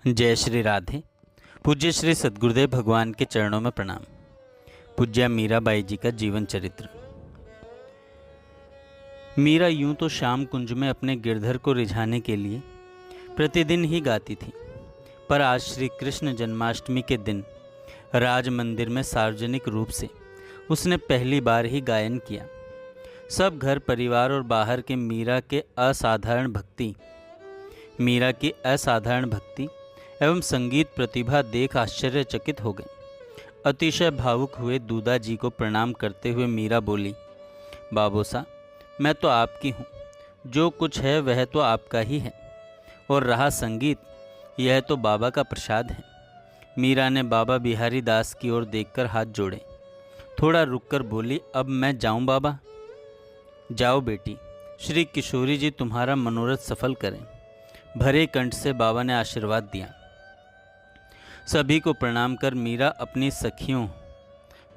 जय श्री राधे। पूज्य श्री सद्गुरुदेव भगवान के चरणों में प्रणाम। पूज्य मीराबाई जी का जीवन चरित्र। मीरा यूं तो श्याम कुंज में अपने गिरधर को रिझाने के लिए प्रतिदिन ही गाती थी, पर आज श्री कृष्ण जन्माष्टमी के दिन राज मंदिर में सार्वजनिक रूप से उसने पहली बार ही गायन किया। सब घर परिवार और बाहर के मीरा की असाधारण भक्ति एवं संगीत प्रतिभा देख आश्चर्यचकित हो गए। अतिशय भावुक हुए दूदा जी को प्रणाम करते हुए मीरा बोली, बाबोसा, मैं तो आपकी हूँ, जो कुछ है वह तो आपका ही है, और रहा संगीत, यह तो बाबा का प्रसाद है। मीरा ने बाबा बिहारी दास की ओर देखकर हाथ जोड़े, थोड़ा रुककर बोली, अब मैं जाऊँ बाबा? जाओ बेटी, श्री किशोरी जी तुम्हारा मनोरथ सफल करें। भरे कंठ से बाबा ने आशीर्वाद दिया। सभी को प्रणाम कर मीरा अपनी सखियों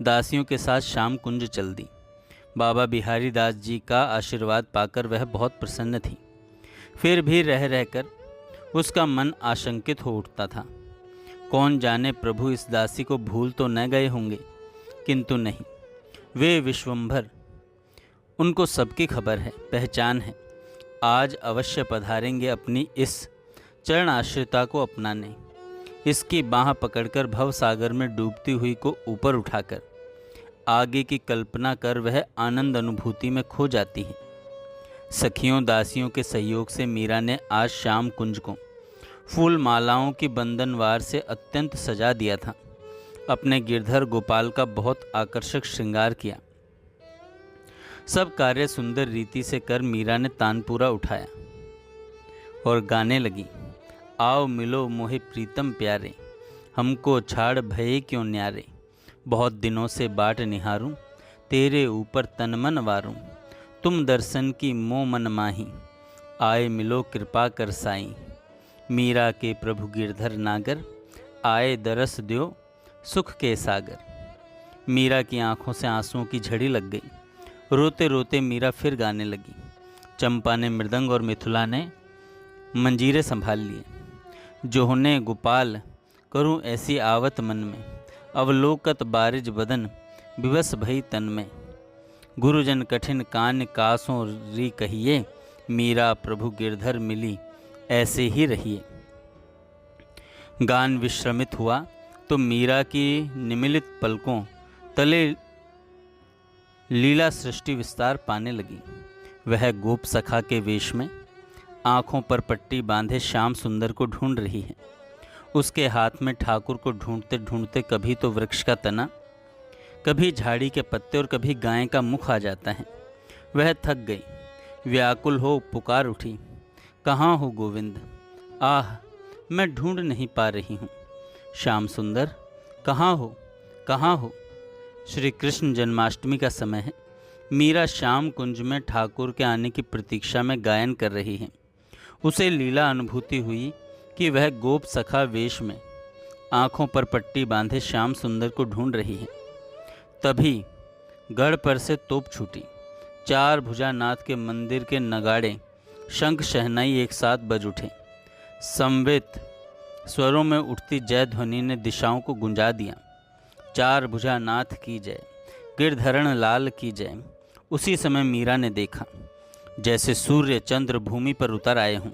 दासियों के साथ श्याम कुंज चल दी। बाबा बिहारी दास जी का आशीर्वाद पाकर वह बहुत प्रसन्न थी। फिर भी रह रहकर उसका मन आशंकित हो उठता था। कौन जाने प्रभु इस दासी को भूल तो न गए होंगे, किंतु नहीं, वे विश्वंभर, उनको सबकी खबर है, पहचान है। आज अवश्य पधारेंगे अपनी इस चरण आश्रिता को अपनाने। इसकी बाँह पकड़कर भव सागर में डूबती हुई को ऊपर उठाकर आगे की कल्पना कर वह आनंद अनुभूति में खो जाती है। सखियों दासियों के सहयोग से मीरा ने आज श्याम कुंज को फूल मालाओं की बंधनवार से अत्यंत सजा दिया था। अपने गिरधर गोपाल का बहुत आकर्षक श्रृंगार किया। सब कार्य सुंदर रीति से कर मीरा ने तानपूरा उठाया और गाने लगी, आओ मिलो मोहे प्रीतम प्यारे, हमको छाड़ भये क्यों न्यारे। बहुत दिनों से बाट निहारूं, तेरे ऊपर तन मन वारूं। तुम दर्शन की मोह मन माही, आए मिलो कृपा कर साई। मीरा के प्रभु गिरधर नागर, आए दरस द्यो सुख के सागर। मीरा की आंखों से आंसुओं की झड़ी लग गई। रोते रोते मीरा फिर गाने लगी। चंपा ने मृदंग और मिथुला ने मंजीरे संभाल लिए। जोहने गोपाल करूं ऐसी आवत मन में, अवलोकत बारिज बदन विवश भई तन में। गुरुजन कठिन कान कासों री कहिए, मीरा प्रभु गिरधर मिली ऐसे ही रहिए। गान विश्रमित हुआ तो मीरा की निमिलित पलकों तले लीला सृष्टि विस्तार पाने लगी। वह गोप सखा के वेश में आँखों पर पट्टी बांधे श्याम सुंदर को ढूंढ रही है। उसके हाथ में ठाकुर को ढूंढते ढूंढते कभी तो वृक्ष का तना, कभी झाड़ी के पत्ते और कभी गाय का मुख आ जाता है। वह थक गई, व्याकुल हो पुकार उठी, कहाँ हो गोविंद? आह, मैं ढूंढ नहीं पा रही हूँ। श्याम सुंदर कहाँ हो, कहाँ हो? श्री कृष्ण जन्माष्टमी का समय है। मीरा श्याम कुंज में ठाकुर के आने की प्रतीक्षा में गायन कर रही है। उसे लीला अनुभूति हुई कि वह गोप सखा वेश में आँखों पर पट्टी बांधे श्याम सुंदर को ढूंढ रही है। तभी गढ़ पर से तोप छूटी। चार भुजानाथ के मंदिर के नगाड़े शंख शहनाई एक साथ बज उठे। संवेत स्वरों में उठती जय ध्वनि ने दिशाओं को गुंजा दिया। चार भुजानाथ की जय, गिरधरण लाल की जय। उसी समय मीरा ने देखा जैसे सूर्य चंद्र भूमि पर उतर आए हों।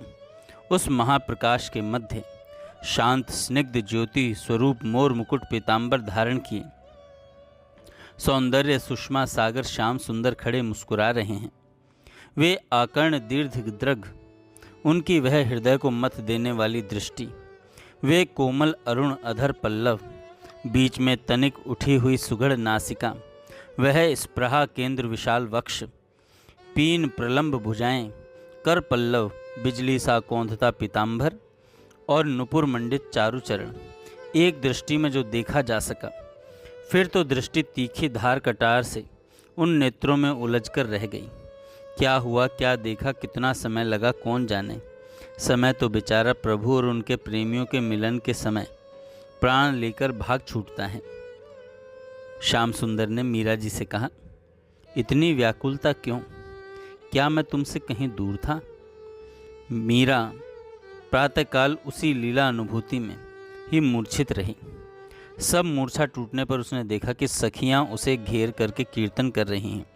उस महाप्रकाश के मध्य शांत स्निग्ध ज्योति स्वरूप मोर मुकुट पीतांबर धारण किए सौंदर्य सुषमा सागर श्याम सुंदर खड़े मुस्कुरा रहे हैं। वे आकर्ण दीर्घ द्रग, उनकी वह हृदय को मत देने वाली दृष्टि, वे कोमल अरुण अधर पल्लव, बीच में तनिक उठी हुई सुगढ़ नासिका, वह स्पृहा केंद्र विशाल वक्ष, पीन प्रलंब भुजाएं, कर पल्लव बिजली सा कौंधता पीतांबर और नुपुर मंडित चारु चरण। एक दृष्टि में जो देखा जा सका, फिर तो दृष्टि तीखी धार कटार से उन नेत्रों में उलझकर रह गई। क्या हुआ, क्या देखा, कितना समय लगा, कौन जाने। समय तो बेचारा प्रभु और उनके प्रेमियों के मिलन के समय प्राण लेकर भाग छूटता है। श्याम सुंदर ने मीरा जी से कहा, इतनी व्याकुलता क्यों? क्या मैं तुमसे कहीं दूर था? मीरा प्रातःकाल उसी लीला अनुभूति में ही मूर्छित रही। सब मूर्छा टूटने पर उसने देखा कि सखियां उसे घेर करके कीर्तन कर रही हैं।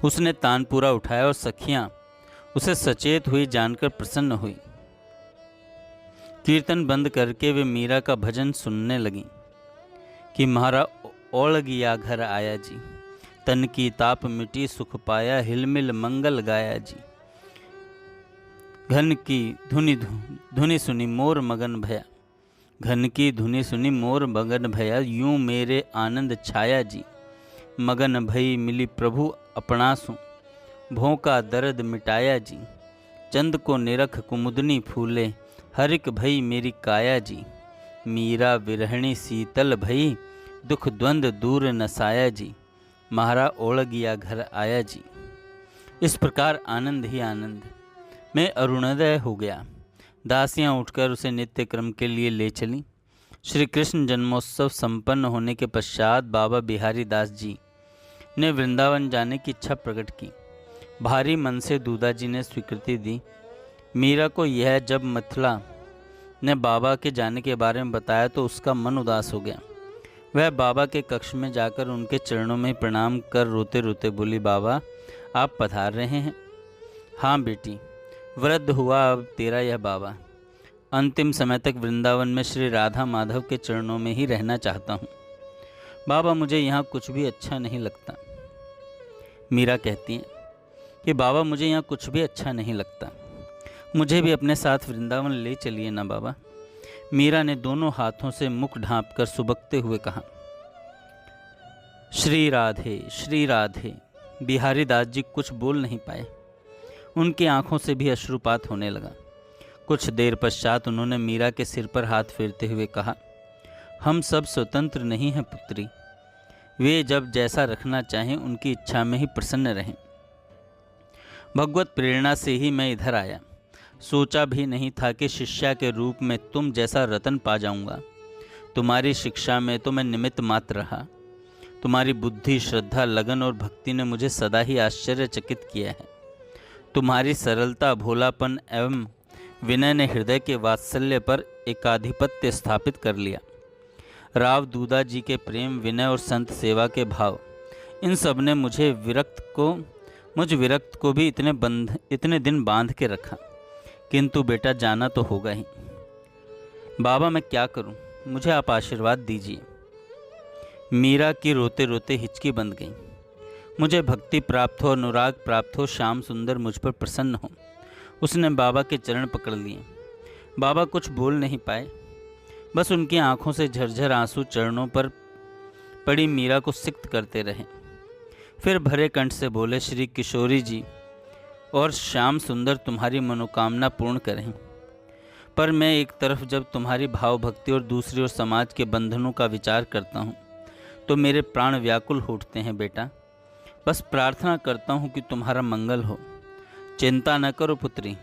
उसने तानपूरा उठाया और सखियां उसे सचेत हुई जानकर प्रसन्न हुई। कीर्तन बंद करके वे मीरा का भजन सुनने लगी कि म्हारा ओढ़ गया घर आया जी, तन की ताप मिटी सुख पाया, हिलमिल मंगल गाया जी। घन की धुनी सुनी मोर मगन भया, घन की धुनी सुनी मोर मगन भया, यूं मेरे आनंद छाया जी। मगन भई मिली प्रभु अपनासु, भोंका दर्द मिटाया जी। चंद को निरख कुमुदनी फूले, हरिक भई मेरी काया जी। मीरा विरहणी शीतल भई, दुख द्वंद दूर नसाया जी। म्हारा ओढ़ गया घर आया जी। इस प्रकार आनंद ही आनंद में अरुणोदय हो गया। दासियां उठकर उसे नित्य क्रम के लिए ले चलीं। श्री कृष्ण जन्मोत्सव संपन्न होने के पश्चात बाबा बिहारी दास जी ने वृंदावन जाने की इच्छा प्रकट की। भारी मन से दूधा जी ने स्वीकृति दी। मीरा को यह जब मिथिला ने बाबा के जाने के बारे में बताया तो उसका मन उदास हो गया। वह बाबा के कक्ष में जाकर उनके चरणों में प्रणाम कर रोते रोते बोली, बाबा आप पधार रहे हैं? हाँ बेटी, वृद्ध हुआ अब तेरा यह बाबा। अंतिम समय तक वृंदावन में श्री राधा माधव के चरणों में ही रहना चाहता हूँ। बाबा मुझे यहाँ कुछ भी अच्छा नहीं लगता। मीरा कहती है कि बाबा मुझे यहाँ कुछ भी अच्छा नहीं लगता, मुझे भी अपने साथ वृंदावन ले चलिए ना बाबा। मीरा ने दोनों हाथों से मुख ढांपकर सुबकते हुए कहा, श्री राधे श्री राधे। बिहारी दास जी कुछ बोल नहीं पाए। उनकी आंखों से भी अश्रुपात होने लगा। कुछ देर पश्चात उन्होंने मीरा के सिर पर हाथ फेरते हुए कहा, हम सब स्वतंत्र नहीं हैं पुत्री, वे जब जैसा रखना चाहें उनकी इच्छा में ही प्रसन्न रहें। भगवत प्रेरणा से ही मैं इधर आया। सोचा भी नहीं था कि शिष्या के रूप में तुम जैसा रतन पा जाऊंगा। तुम्हारी शिक्षा में तो मैं निमित्त मात्र रहा। तुम्हारी बुद्धि, श्रद्धा, लगन और भक्ति ने मुझे सदा ही आश्चर्यचकित किया है। तुम्हारी सरलता, भोलापन एवं विनय ने हृदय के वात्सल्य पर एकाधिपत्य स्थापित कर लिया। राव दूधा जी के प्रेम, विनय और संत सेवा के भाव, इन सब ने मुझ विरक्त को भी इतने दिन बांध के रखा। किंतु बेटा जाना तो होगा ही। बाबा मैं क्या करूं, मुझे आप आशीर्वाद दीजिए। मीरा की रोते रोते हिचकी बंद गई। मुझे भक्ति प्राप्त हो, अनुराग प्राप्त हो, श्याम सुंदर मुझ पर प्रसन्न हो। उसने बाबा के चरण पकड़ लिए। बाबा कुछ बोल नहीं पाए, बस उनकी आंखों से झरझर आंसू चरणों पर पड़ी मीरा को सिक्त करते रहे। फिर भरे कंठ से बोले, श्री किशोरी जी और श्याम सुंदर तुम्हारी मनोकामना पूर्ण करें। पर मैं एक तरफ जब तुम्हारी भाव भक्ति और दूसरी ओर समाज के बंधनों का विचार करता हूँ तो मेरे प्राण व्याकुल हो उठते हैं। बेटा बस प्रार्थना करता हूँ कि तुम्हारा मंगल हो। चिंता न करो पुत्री,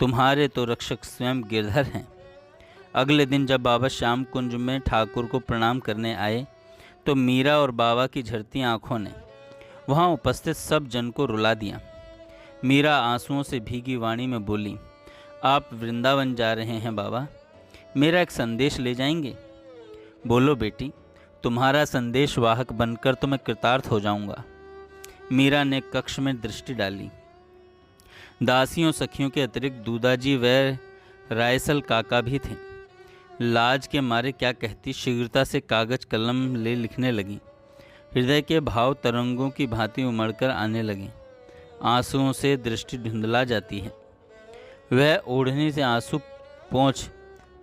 तुम्हारे तो रक्षक स्वयं गिरधर हैं। अगले दिन जब बाबा श्याम कुंज में ठाकुर को प्रणाम करने आए तो मीरा और बाबा की झरती आंखों ने वहाँ उपस्थित सब जन को रुला दिया। मीरा आंसुओं से भीगी वाणी में बोली, आप वृंदावन जा रहे हैं बाबा, मेरा एक संदेश ले जाएंगे? बोलो बेटी, तुम्हारा संदेश वाहक बनकर तो मैं कृतार्थ हो जाऊंगा। मीरा ने कक्ष में दृष्टि डाली। दासियों सखियों के अतिरिक्त दूधाजी व रायसल काका भी थे। लाज के मारे क्या कहती, शीघ्रता से कागज कलम ले लिखने लगी। हृदय के भाव तरंगों की भांति उमड़कर आने लगे। आंसुओं से दृष्टि धुंधला जाती है। वह ओढ़नी से आंसू पोंछ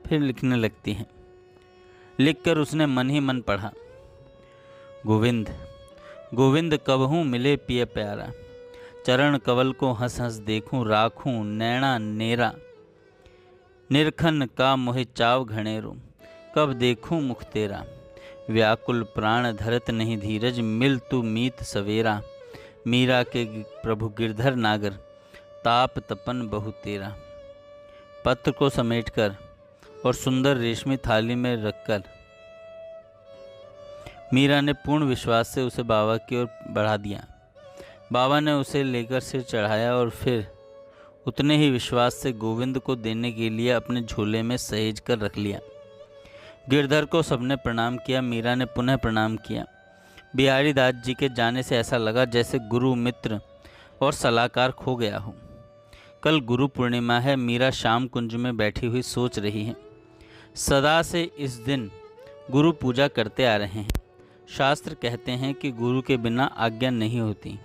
फिर लिखने लगती हैं। लिखकर उसने मन ही मन पढ़ा, गोविंद गोविंद कबहूँ मिले पिय प्यारा, चरण कवल को हंस हंस देखूं, राखूं नैना नेरा, निरखन का मोहि चाव घनेरो, कब देखूं मुख तेरा, व्याकुल प्राण धरत नहीं धीरज, मिल तू मीत सवेरा, मीरा के प्रभु गिरधर नागर, ताप तपन बहु तेरा। पत्र को समेटकर और सुंदर रेशमी थाली में रखकर मीरा ने पूर्ण विश्वास से उसे बाबा की ओर बढ़ा दिया। बाबा ने उसे लेकर सिर चढ़ाया और फिर उतने ही विश्वास से गोविंद को देने के लिए अपने झोले में सहेज कर रख लिया। गिरधर को सबने प्रणाम किया। मीरा ने पुनः प्रणाम किया। बिहारी दास जी के जाने से ऐसा लगा जैसे गुरु, मित्र और सलाहकार खो गया हो। कल गुरु पूर्णिमा है। मीरा श्याम कुंज में बैठी हुई सोच रही है। सदा से इस दिन गुरु पूजा करते आ रहे हैं। शास्त्र कहते हैं कि गुरु के बिना आज्ञा नहीं होती।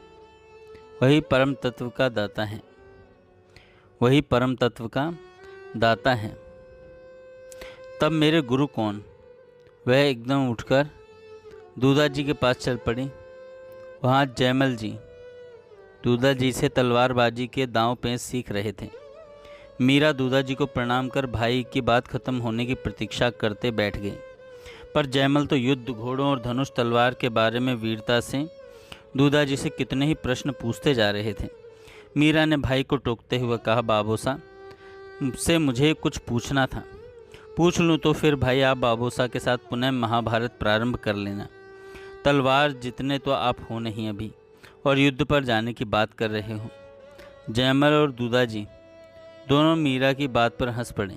वही परम तत्व का दाता है। वही परम तत्व का दाता है। तब मेरे गुरु कौन? वह एकदम उठकर दूधा जी के पास चल पड़ी। वहाँ जयमल जी दूधा जी से तलवारबाजी के दांव पेंच सीख रहे थे। मीरा दूधा जी को प्रणाम कर भाई की बात खत्म होने की प्रतीक्षा करते बैठ गई। पर जयमल तो युद्ध, घोड़ों और धनुष तलवार के बारे में वीरता से दूधा जी से कितने ही प्रश्न पूछते जा रहे थे। मीरा ने भाई को टोकते हुए कहा, बाबूसा से मुझे कुछ पूछना था। पूछ लूँ तो फिर भाई आप बाबूसा के साथ पुनः महाभारत प्रारंभ कर लेना। तलवार जितने तो आप हो नहीं अभी, और युद्ध पर जाने की बात कर रहे हो। जयमल और दूधा जी दोनों मीरा की बात पर हंस पड़े।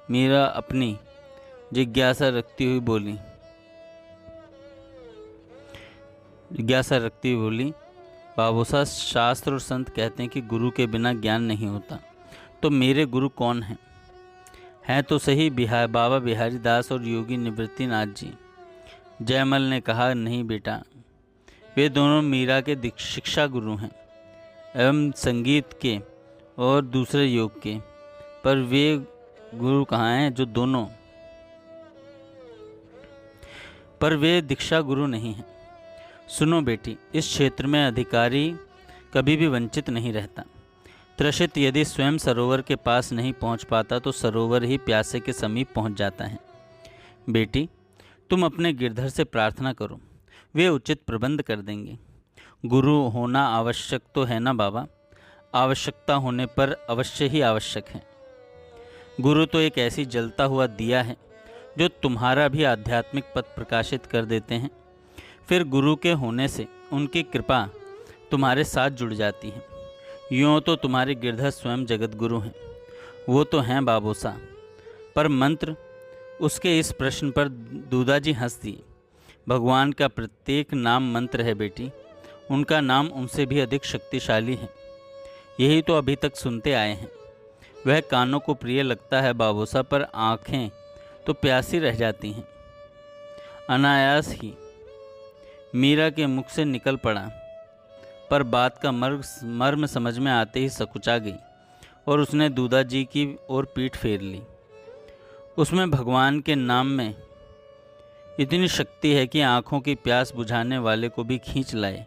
मीरा अपनी जिज्ञासा रखती हुई बोली, बाबूसा शास्त्र और संत कहते हैं कि गुरु के बिना ज्ञान नहीं होता। तो मेरे गुरु कौन हैं? हैं तो सही बाबा बिहारी दास और योगी निवृत्तिनाथ जी। जयमल ने कहा, नहीं बेटा, वे दोनों मीरा के शिक्षा गुरु हैं, एवं संगीत के और दूसरे योग के। पर वे गुरु कहाँ हैं जो दोनों? पर वे दीक्षा गुरु नहीं हैं। सुनो बेटी, इस क्षेत्र में अधिकारी कभी भी वंचित नहीं रहता। त्रसित यदि स्वयं सरोवर के पास नहीं पहुंच पाता तो सरोवर ही प्यासे के समीप पहुंच जाता है। बेटी, तुम अपने गिरधर से प्रार्थना करो, वे उचित प्रबंध कर देंगे। गुरु होना आवश्यक तो है ना बाबा? आवश्यकता होने पर अवश्य ही आवश्यक है। गुरु तो एक ऐसी जलता हुआ दिया है जो तुम्हारा भी आध्यात्मिक पथ प्रकाशित कर देते हैं। फिर गुरु के होने से उनकी कृपा तुम्हारे साथ जुड़ जाती है। यूँ तो तुम्हारे गिरधर स्वयं जगत गुरु हैं। वो तो हैं बाबूसा, पर मंत्र? उसके इस प्रश्न पर दूधा जी हंस दिए। भगवान का प्रत्येक नाम मंत्र है बेटी। उनका नाम उनसे भी अधिक शक्तिशाली है। यही तो अभी तक सुनते आए हैं। वह कानों को प्रिय लगता है बाबूसा, पर आँखें तो प्यासी रह जाती हैं। अनायास ही मीरा के मुख से निकल पड़ा, पर बात का मर्म समझ में आते ही सकुचा गई और उसने दूधा जी की ओर पीठ फेर ली। उसमें भगवान के नाम में इतनी शक्ति है कि आँखों की प्यास बुझाने वाले को भी खींच लाए।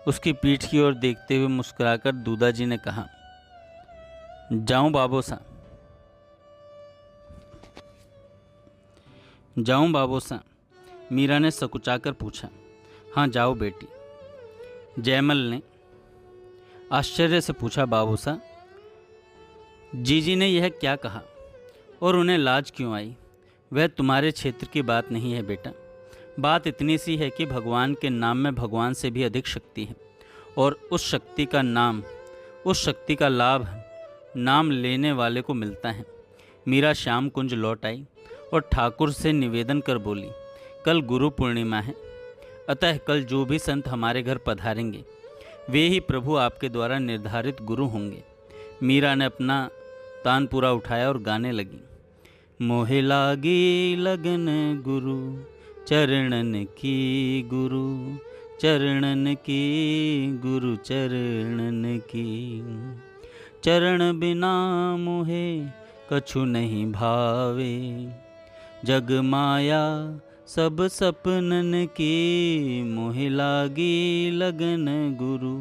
उसकी पीठ की ओर देखते हुए मुस्कुराकर दूधा जी ने कहा, जाऊं बाबूसा? जाऊं बाबूसा? मीरा ने सकुचाकर पूछा। हाँ जाओ बेटी। जयमल ने आश्चर्य से पूछा, बाबूसा जीजी ने यह क्या कहा और उन्हें लाज क्यों आई? वह तुम्हारे क्षेत्र की बात नहीं है बेटा। बात इतनी सी है कि भगवान के नाम में भगवान से भी अधिक शक्ति है, और उस शक्ति का लाभ नाम लेने वाले को मिलता है। मीरा श्याम कुंज लौट आई और ठाकुर से निवेदन कर बोली, कल गुरु पूर्णिमा है, अतः कल जो भी संत हमारे घर पधारेंगे वे ही प्रभु आपके द्वारा निर्धारित गुरु होंगे। मीरा ने अपना तानपुरा उठाया और गाने लगी, मोहे लागी लगन गुरु चरणन की, गुरु चरणन की, गुरु चरणन की। चरण बिना मोहे कछु नहीं भावे, जग माया सब सपनन की। मोहे लागी लगन गुरु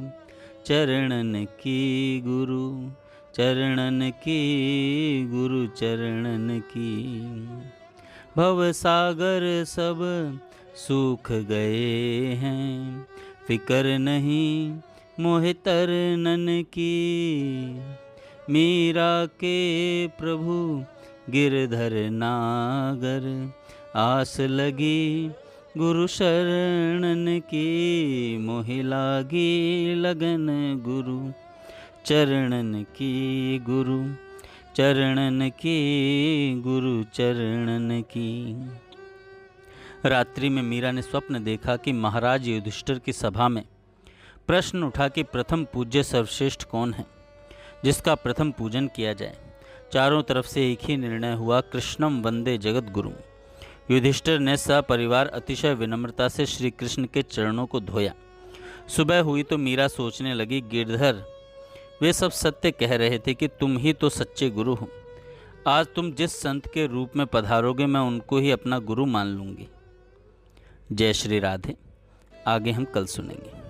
चरणन की, गुरु चरणन की, गुरु चरणन की। भव सागर सब सूख गए हैं, फिकर नहीं मोहे तरनन की। मीरा के प्रभु गिरधर नागर, आस लगी गुरु शरणन की। मोहि लागी लगन गुरु चरणन की गुरु चरणन की, गुरु चरणन की। रात्रि में मीरा ने स्वप्न देखा कि महाराज युधिष्ठिर की सभा में प्रश्न उठा कि प्रथम पूज्य सर्वश्रेष्ठ कौन है, जिसका प्रथम पूजन किया जाए। चारों तरफ से एक ही निर्णय हुआ, कृष्णम वंदे जगत गुरु। युधिष्ठिर ने सपरिवार अतिशय विनम्रता से श्री कृष्ण के चरणों को धोया। सुबह हुई तो मीरा सोचने लगी, गिरधर वे सब सत्य कह रहे थे कि तुम ही तो सच्चे गुरु हो। आज तुम जिस संत के रूप में पधारोगे मैं उनको ही अपना गुरु मान लूंगी। जय श्री राधे। आगे हम कल सुनेंगे।